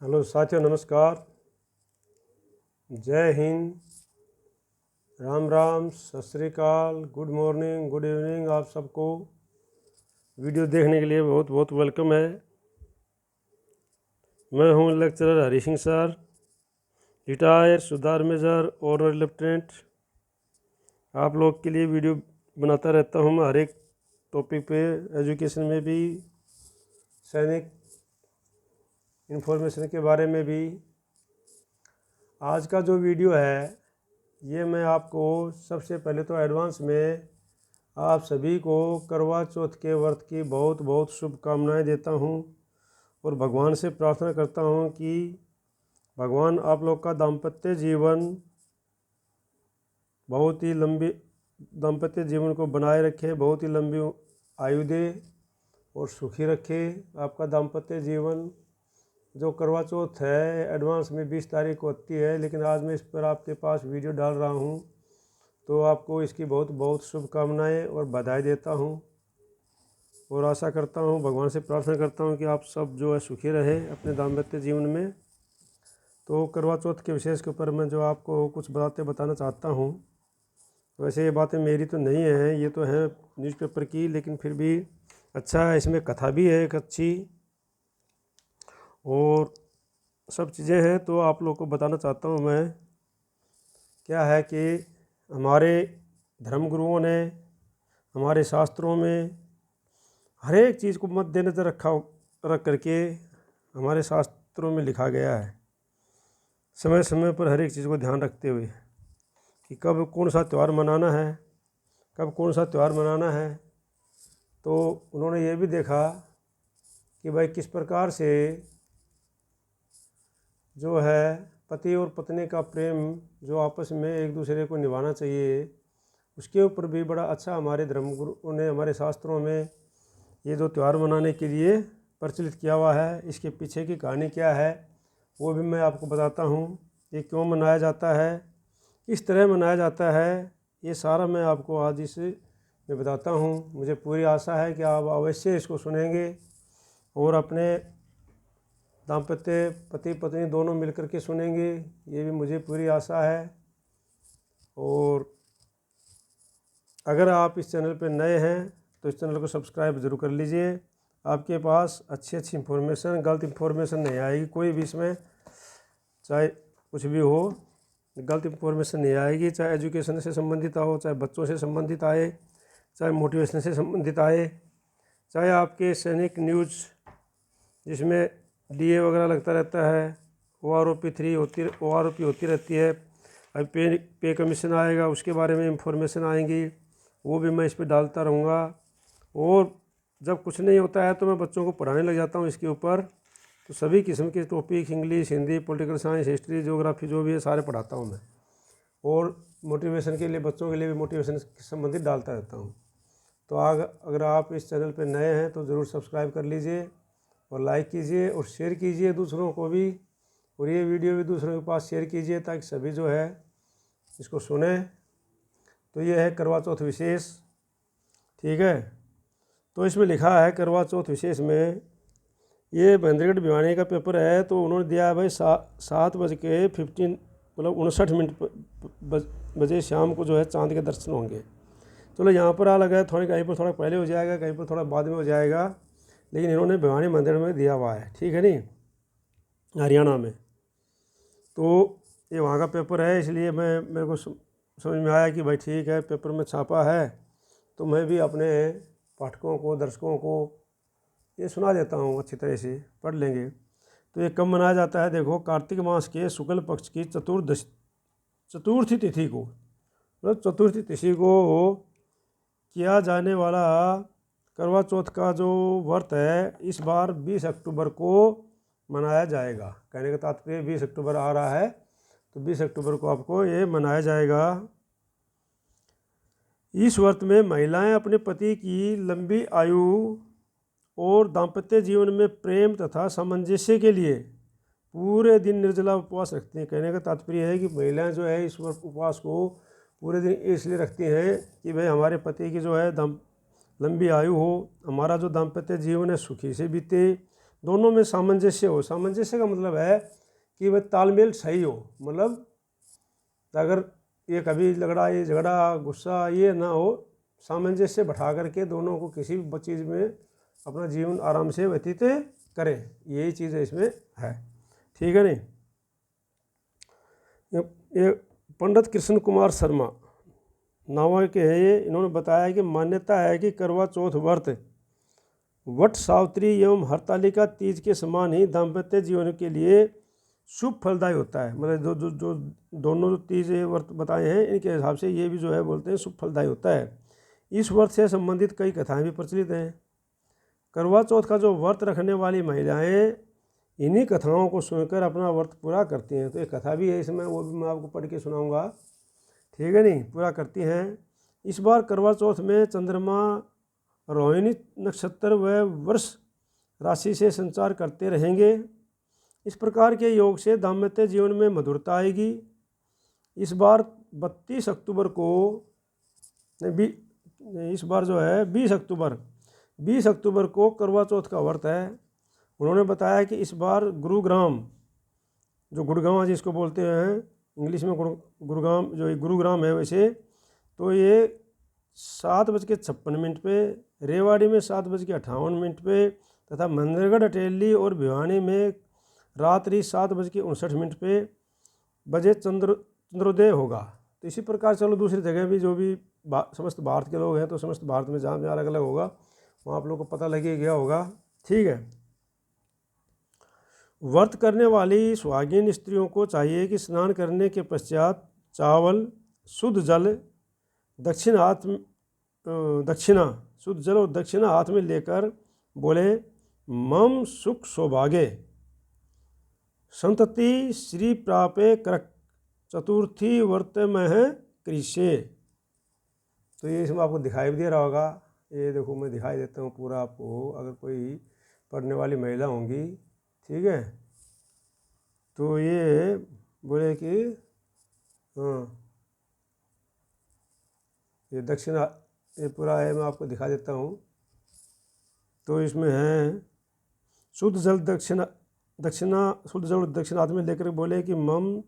Hello साथियों, नमस्कार। जय हिंद, राम राम, सत श्री अकाल, गुड मॉर्निंग, गुड इवनिंग। आप सबको वीडियो देखने के लिए बहुत बहुत वेलकम है। मैं हूं lecturer Hari Singh sir, retire सुधार मेजर और लेफ्टिनेंट। आप लोग के लिए वीडियो बनाता रहता हूं मैं हर एक टॉपिक पे, एजुकेशन में भी, सैनिक इन्फॉर्मेशन के बारे में भी। आज का जो वीडियो है ये मैं आपको सबसे पहले तो एडवांस में आप सभी को करवा चौथ के व्रत की बहुत बहुत शुभकामनाएं देता हूं और भगवान से प्रार्थना करता हूं कि भगवान आप लोग का दाम्पत्य जीवन बहुत ही लंबी दाम्पत्य जीवन को बनाए रखे, बहुत ही लंबी आयु दे और सुखी रखे आपका दाम्पत्य जीवन। जो करवा चौथ है एडवांस में 20 तारीख को होती है, लेकिन आज मैं इस पर आपके पास वीडियो डाल रहा हूं, तो आपको इसकी बहुत बहुत शुभकामनाएं और बधाई देता हूं और आशा करता हूं, भगवान से प्रार्थना करता हूं कि आप सब जो है सुखी रहे अपने दाम्पत्य जीवन में। तो करवा चौथ के विशेष के ऊपर मैं जो आपको कुछ बातें बताना चाहता हूं। वैसे ये बातें मेरी तो नहीं है, ये तो है न्यूज़पेपर की, लेकिन फिर भी अच्छा है, इसमें कथा भी है एक अच्छी और सब चीज़ें हैं, तो आप लोग को बताना चाहता हूँ मैं। क्या है कि हमारे धर्मगुरुओं ने हमारे शास्त्रों में हर एक चीज़ को मद्देनज़र रख करके हमारे शास्त्रों में लिखा गया है, समय समय पर हर एक चीज़ को ध्यान रखते हुए कि कब कौन सा त्यौहार मनाना है, कब कौन सा त्यौहार मनाना है। तो उन्होंने ये भी देखा कि भाई किस प्रकार से जो है पति और पत्नी का प्रेम जो आपस में एक दूसरे को निभाना चाहिए, उसके ऊपर भी बड़ा अच्छा हमारे धर्मगुरुओं ने हमारे शास्त्रों में ये जो त्यौहार मनाने के लिए प्रचलित किया हुआ है। इसके पीछे की कहानी क्या है वो भी मैं आपको बताता हूँ, ये क्यों मनाया जाता है, किस तरह मनाया जाता है, ये सारा मैं आपको आज इस में बताता हूँ। मुझे पूरी आशा है कि आप अवश्य इसको सुनेंगे और अपने दाम्पत्य पति पत्नी दोनों मिलकर के सुनेंगे, ये भी मुझे पूरी आशा है। और अगर आप इस चैनल पर नए हैं तो इस चैनल को सब्सक्राइब ज़रूर कर लीजिए। आपके पास अच्छी अच्छी इन्फॉर्मेशन, गलत इन्फॉर्मेशन नहीं आएगी कोई भी इसमें, चाहे कुछ भी हो, गलत इन्फॉर्मेशन नहीं आएगी। चाहे एजुकेशन से संबंधित हो, चाहे बच्चों से संबंधित आए, चाहे मोटिवेशन से संबंधित आए, चाहे आपके सैनिक न्यूज़ जिसमें डीए वगैरह लगता रहता है, OROP 3 OROP होती रहती है। अभी पे कमीशन आएगा, उसके बारे में इंफॉर्मेशन आएंगी, वो भी मैं इस पर डालता रहूँगा। और जब कुछ नहीं होता है तो मैं बच्चों को पढ़ाने लग जाता हूँ इसके ऊपर, तो सभी किस्म के topic, English, Hindi, political science, history, geography जो भी है सारे पढ़ाता हूँ मैं। और मोटिवेशन के लिए, बच्चों के लिए भी मोटिवेशन से संबंधित डालता रहता हूँ। तो अगर आप इस चैनल पर नए हैं तो ज़रूर सब्सक्राइब कर लीजिए और लाइक कीजिए और शेयर कीजिए दूसरों को भी, और ये वीडियो भी दूसरों के पास शेयर कीजिए ताकि सभी जो है इसको सुने। तो ये है करवा चौथ विशेष, ठीक है। तो इसमें लिखा है करवा चौथ विशेष में, ये महेंद्रगढ़ भिवानी का पेपर है, तो उन्होंने दिया है भाई 7:15 मतलब 59 बजे शाम को जो है चांद के दर्शन होंगे। चलो यहाँ पर अलग है, थोड़ी कहीं पर थोड़ा पहले हो जाएगा, कहीं पर थोड़ा बाद में हो जाएगा, लेकिन इन्होंने भिवानी मंदिर में दिया हुआ है, ठीक है नहीं, हरियाणा में। तो ये वहाँ का पेपर है, इसलिए मेरे को समझ में आया कि भाई ठीक है, पेपर में छापा है तो मैं भी अपने पाठकों को, दर्शकों को ये सुना देता हूँ, अच्छी तरह से पढ़ लेंगे। तो ये कब मनाया जाता है, देखो, कार्तिक मास के शुक्ल पक्ष की चतुर्थी तिथि को, मतलब चतुर्थी तिथि को किया जाने वाला करवा चौथ का जो व्रत है इस बार 20 अक्टूबर को मनाया जाएगा। कहने का तात्पर्य 20 अक्टूबर आ रहा है, तो 20 अक्टूबर को आपको ये मनाया जाएगा। इस व्रत में महिलाएं अपने पति की लंबी आयु और दाम्पत्य जीवन में प्रेम तथा सामंजस्य के लिए पूरे दिन निर्जला उपवास रखती हैं। कहने का तात्पर्य है कि महिलाएं जो है इस उपवास को पूरे दिन इसलिए रखती हैं कि भाई हमारे पति की जो है लंबी आयु हो, हमारा जो दाम्पत्य जीवन है सुखी से बीते, दोनों में सामंजस्य हो। सामंजस्य का मतलब है कि वह तालमेल सही हो, मतलब अगर ये कभी झगड़ा गुस्सा ये ना हो, सामंजस्य बैठा करके दोनों को किसी भी चीज़ में अपना जीवन आराम से व्यतीत करें, यही चीज़ इसमें है। ठीक है नहीं। ये पंडित कृष्ण कुमार शर्मा नाम के है ये, इन्होंने बताया कि मान्यता है कि करवा चौथ व्रत वट सावित्री एवं हरतालिका तीज के समान ही दाम्पत्य जीवन के लिए शुभ फलदायी होता है। मतलब जो दोनों तीज व्रत बताए हैं इनके हिसाब से ये भी जो है बोलते हैं शुभ फलदायी होता है। इस व्रत से संबंधित कई कथाएं भी प्रचलित हैं। करवा चौथ का जो व्रत रखने वाली महिलाएं इन्हीं कथाओं को सुनकर अपना व्रत पूरा करती हैं। तो एक कथा भी है इसमें, वो भी मैं आपको पढ़ के सुनाऊंगा। ठीक है नहीं, पूरा करती हैं। इस बार करवा चौथ में चंद्रमा रोहिणी नक्षत्र व वर्ष राशि से संचार करते रहेंगे। इस प्रकार के योग से दाम्पत्य जीवन में मधुरता आएगी। इस बार 32 अक्टूबर को इस बार जो है 20 अक्टूबर को करवा चौथ का व्रत है। उन्होंने बताया कि इस बार गुरुग्राम, जो गुड़गांव जिसको बोलते हैं इंग्लिश में गुरुग्राम, जो गुरुग्राम है वैसे, तो ये 7:56 पे, रेवाड़ी में 7:58 पे तथा मंदिरगढ़ अटेली और भिवानी में रात्रि 7:59 पे बजे चंद्रोदय होगा। तो इसी प्रकार चलो दूसरी जगह भी जो भी समस्त भारत के लोग हैं, तो समस्त भारत में जहाँ जहाँ अलग अलग होगा वहाँ आप लोग को पता लगे गया होगा। ठीक है। व्रत करने वाली सुहागिन स्त्रियों को चाहिए कि स्नान करने के पश्चात चावल, शुद्ध जल, शुद्ध जल और दक्षिणा हाथ में लेकर बोले मम सुख सौभाग्य संतति श्री प्रापे करक चतुर्थी व्रत में कृष्य। तो ये इसमें आपको दिखाई भी दे रहा होगा। ये देखो मैं दिखाई देता हूँ पूरा आपको, अगर कोई पढ़ने वाली महिला होंगी, ठीक है, तो ये बोले कि हाँ ये दक्षिणा, ये पूरा है, मैं आपको दिखा देता हूँ। तो इसमें है शुद्ध जल शुद्ध जल दक्षिणा हाथ में लेकर बोले कि मम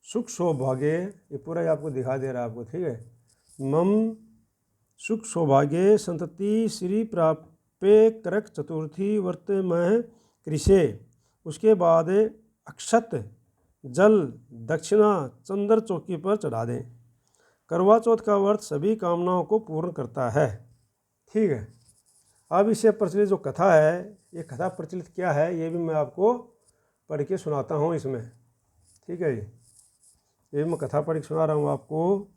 सुख सौभाग्य, ये पूरा ही आपको दिखा दे रहा है आपको। ठीक है, मम सुख सौभाग्य संतति श्री प्राप्य करक चतुर्थी व्रत में कृषे। उसके बाद अक्षत जल दक्षिणा चंद्र चौकी पर चढ़ा दें। करवा चौथ का व्रत सभी कामनाओं को पूर्ण करता है। ठीक है। अब इससे प्रचलित जो कथा है, ये कथा प्रचलित क्या है ये भी मैं आपको पढ़ के सुनाता हूँ इसमें। ठीक है, ये मैं कथा पढ़ के सुना रहा हूँ आपको।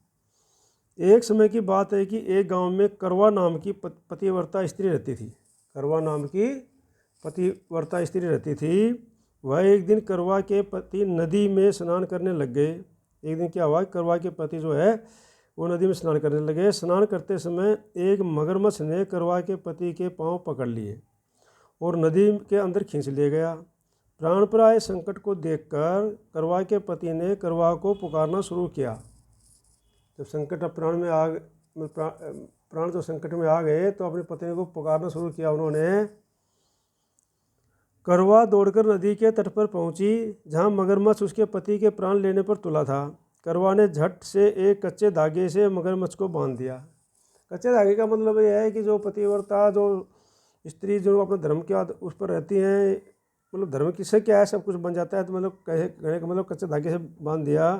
एक समय की बात है कि एक गांव में करवा नाम की पतिव्रता स्त्री रहती थी। करवा नाम की पतिव्रता स्त्री रहती थी। वह एक दिन करवा के पति नदी में स्नान करने लग गए। एक दिन क्या हुआ, करवा के पति जो है वो नदी में स्नान करने लगे। स्नान करते समय एक मगरमच्छ ने करवा के पति के पांव पकड़ लिए और नदी के अंदर खींच ले गया। प्राणप्राय संकट को देखकर करवा के पति ने करवा को पुकारना शुरू किया। जब संकट प्राण में प्राण जो संकट में आ गए तो अपने पत्नी को पुकारना शुरू किया उन्होंने। करवा दौड़कर नदी के तट पर पहुंची जहां मगरमच्छ उसके पति के प्राण लेने पर तुला था। करवा ने झट से एक कच्चे धागे से मगरमच्छ को बांध दिया। कच्चे धागे का मतलब यह है कि जो पतिव्रता जो स्त्री जो अपने धर्म के उस पर रहती हैं, मतलब धर्म किससे क्या है सब कुछ बन जाता है। तो मतलब कहने का मतलब कच्चे धागे से बांध दिया,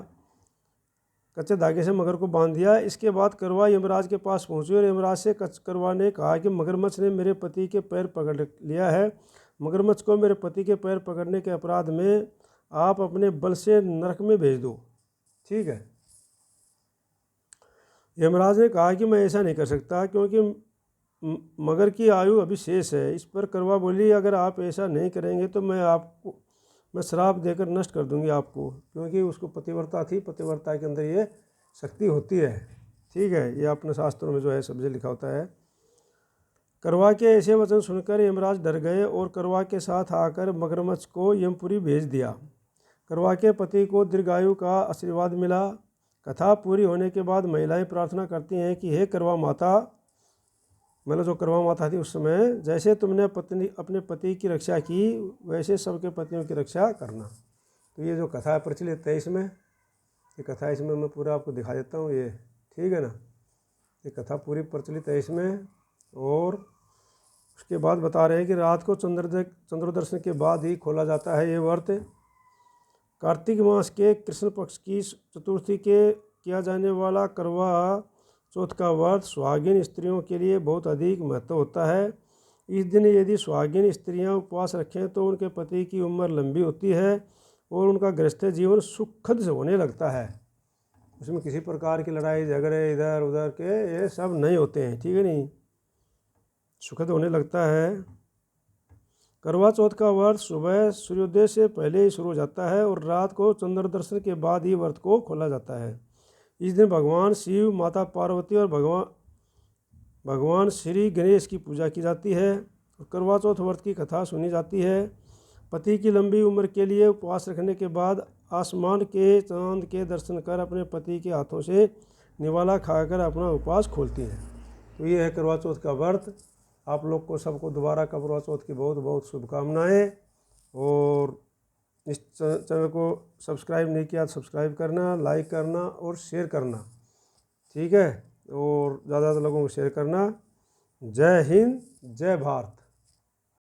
कच्चे धागे से मगर को बांध दिया। इसके बाद करवा यमराज के पास पहुंची और यमराज से करवा ने कहा कि मगरमच्छ ने मेरे पति के पैर पकड़ लिया है। मगरमच्छ को मेरे पति के पैर पकड़ने के अपराध में आप अपने बल से नरक में भेज दो। ठीक है। यमराज ने कहा कि मैं ऐसा नहीं कर सकता क्योंकि मगर की आयु अभी शेष है। इस पर करवा बोली अगर आप ऐसा नहीं करेंगे तो मैं श्राप देकर नष्ट कर दूंगी आपको, क्योंकि उसको पतिव्रता थी, पतिव्रता के अंदर ये शक्ति होती है। ठीक है, ये अपने शास्त्रों में जो है सबसे लिखा होता है। करवा के ऐसे वचन सुनकर यमराज डर गए और करवा के साथ आकर मगरमच्छ को यमपुरी भेज दिया। करवा के पति को दीर्घायु का आशीर्वाद मिला। कथा पूरी होने के बाद महिलाएं प्रार्थना करती हैं कि हे करवा माता, मतलब जो करवा माता थी उस समय, जैसे तुमने अपने पति की रक्षा की वैसे सबके पतियों की रक्षा करना। तो ये जो कथा प्रचलित है इसमें, ये कथा इसमें मैं पूरा आपको दिखा देता हूँ ये, ठीक है ना। ये कथा पूरी प्रचलित है इसमें। और उसके बाद बता रहे हैं कि रात को चंद्रोदर्शन के बाद ही खोला जाता है ये व्रत। कार्तिक मास के कृष्ण पक्ष की चतुर्थी के किया जाने वाला करवा चौथ का व्रत सुहागिन स्त्रियों के लिए बहुत अधिक महत्व होता है। इस दिन यदि सुहागिन स्त्रियां उपवास रखें तो उनके पति की उम्र लंबी होती है और उनका गृहस्थ जीवन सुखद से होने लगता है। उसमें किसी प्रकार की लड़ाई झगड़े इधर उधर के ये सब नहीं होते हैं, ठीक है नहीं, सुखद होने लगता है। करवा चौथ का व्रत सुबह सूर्योदय से पहले ही शुरू हो जाता है और रात को चंद्र दर्शन के बाद ही व्रत को खोला जाता है। इस दिन भगवान शिव, माता पार्वती और भगवान श्री गणेश की पूजा की जाती है और करवा चौथ व्रत की कथा सुनी जाती है। पति की लंबी उम्र के लिए उपवास रखने के बाद आसमान के चांद के दर्शन कर अपने पति के हाथों से निवाला खाकर अपना उपवास खोलती हैं। तो ये है करवा चौथ का व्रत। आप लोग को सबको दोबारा करवा चौथ की बहुत बहुत शुभकामनाएं। और इस चैनल को सब्सक्राइब नहीं किया तो सब्सक्राइब करना, लाइक करना और शेयर करना, ठीक है, और ज़्यादा लोगों को शेयर करना। जय हिंद, जय भारत।